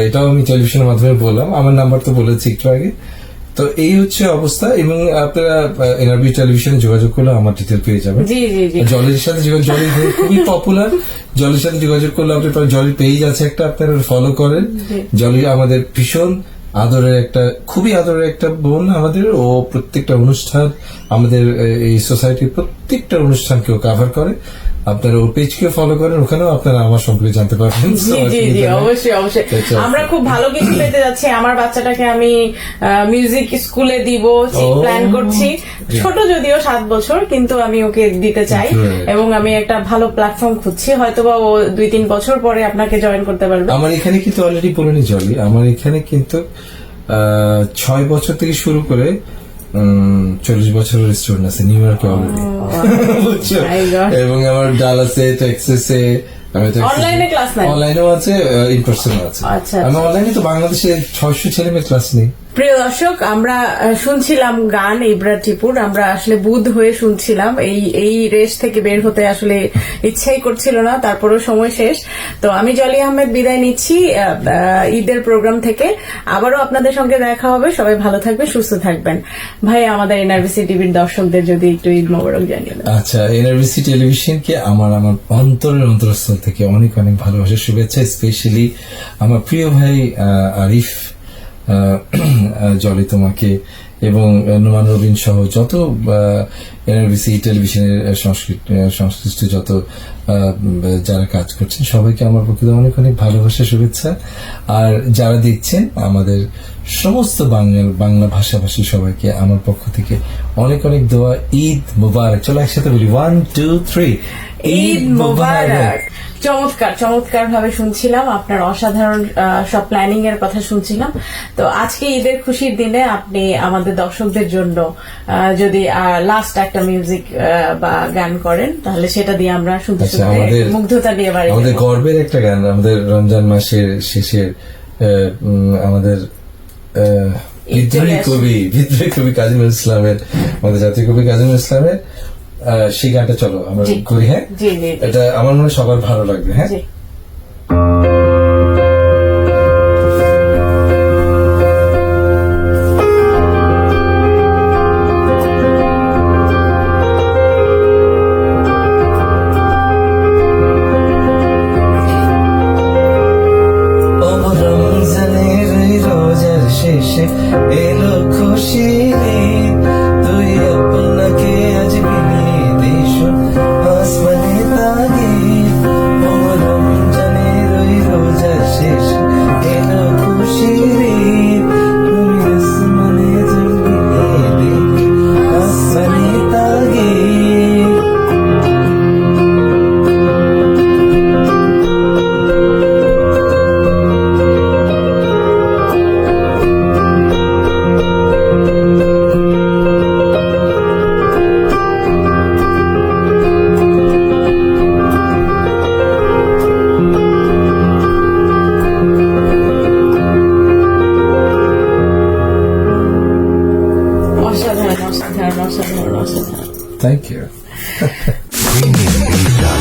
এটাও আমি টেলিভিশনের মাধ্যমে বললাম, আমার নাম্বার তো বলেছি একটু আগে। তো এই হচ্ছে অবস্থা। এবং আপনারা এনআরবি টেলিভিশনে যোগাযোগ করলে আমার ডিটেল পেয়ে যাবেন। জলের সাথে জলি খুবই পপুলার, জলের সাথে যোগাযোগ করলে আপনি জলের পেজ আছে একটা, আপনারা ফলো করেন। জলি আমাদের ভীষণ আদরের একটা, খুবই আদরের একটা বোন আমাদের। ও প্রত্যেকটা অনুষ্ঠান, আমাদের এই সোসাইটির প্রত্যেকটা অনুষ্ঠানকে ও কাভার করে। আপনারা ওর পেজকে ফলো করেন, ওখানেও আপনারা আমার সম্পর্কে জানতে পারবেন। অবশ্যই অবশ্যই, আমরা খুব ভালো কিছু পেতে যাচ্ছি। আমার বাচ্চাটাকে আমি মিউজিক স্কুলে দিব, প্ল্যান করছি। ছোট যদিও 7 বছর, কিন্তু আমি ওকে দিতে চাই এবং আমি একটা ভালো প্ল্যাটফর্ম খুঁজছি। হয়তোবা ও 2-3 বছর পরে আপনাকে জয়েন করতে পারবে। আমার এখানে কিন্তু অলরেডি বলেনি জলি, আমার এখানে কিন্তু 6 বছর থেকে শুরু করে 40 বছরের স্টুডেন্ট আছে নিউ ইয়র্কে অলরেডি, বুঝছো? এবং আমার ডালাসে, টেক্সাসে, অনলাইনে ক্লাস নাই, অনলাইনেও আছে, ইন পার্সনও আছে। আমি অনলাইনে তো বাংলাদেশে 600 ছেলে মেয়ে ক্লাস নেই। প্রিয় দর্শক, আমরা শুনছিলাম গান ইব্রা টিপুর। আমরা আসলে বুধ হয়ে শুনছিলাম, এই রেস থেকে বের হতে আসলে ইচ্ছাই করছিল না, তারপরেও সময় শেষ। তো আমি জলি আহমেদ বিদায় নিচ্ছি ঈদের প্রোগ্রাম থেকে। আবারও আপনাদের সঙ্গে দেখা হবে। সবাই ভালো থাকবেন, সুস্থ থাকবেন। ভাই, আমাদের এনআরবিসি টিভির দর্শকদের যদি একটু ঈদ মোবারক জানিয়ে দেন। আচ্ছা, এনআরবিসি টেলিভিশনকে আমার অন্তরের অন্তরস্থল থেকে অনেক অনেক ভালোবাসা, শুভেচ্ছা। স্পেশালি আমার প্রিয় ভাই আরিফ, জলি তোমাকে এবং নুমান রবিন সহ যত এনআরবিসি টেলিভিশনের সংশ্লিষ্ট যত যারা কাজ করছেন, সবাইকে আমার পক্ষে অনেক অনেক ভালোবাসা, শুভেচ্ছা। আর যারা দেখছেন আমাদের সমস্ত বাংলা ভাষাভাষী সবাইকে আমার পক্ষ থেকে অনেক অনেক দোয়া। ঈদ মোবারক। চলো একসাথে বলি 1, 2, 3, ঈদ মোবারক। চমৎকার ভাবে শুনছিলাম, আপনার অসাধারণ সব প্ল্যানিং এর কথা শুনছিলাম। তো আজকে ঈদের খুশির দিনে আপনি আমাদের দর্শকদের জন্য যদি লাস্ট একটা মিউজিক বা গান করেন, তাহলে সেটা দিয়ে আমরা শুনতে মুগ্ধতা দিয়ে বাড়ি। আমাদের গর্বের একটা গান, আমাদের রমজান মাসের শেষের আমাদের বিদ্রোহী কবি কাজী নজরুল ইসলামের, আমাদের জাতীয় কবি কাজী নজরুল ইসলামের সেই গানটা চলো আমরা করি। হ্যাঁ, এটা আমার মনে সবার ভালো লাগবে। হ্যাঁ, থ্যাংক ইউ Premium Beef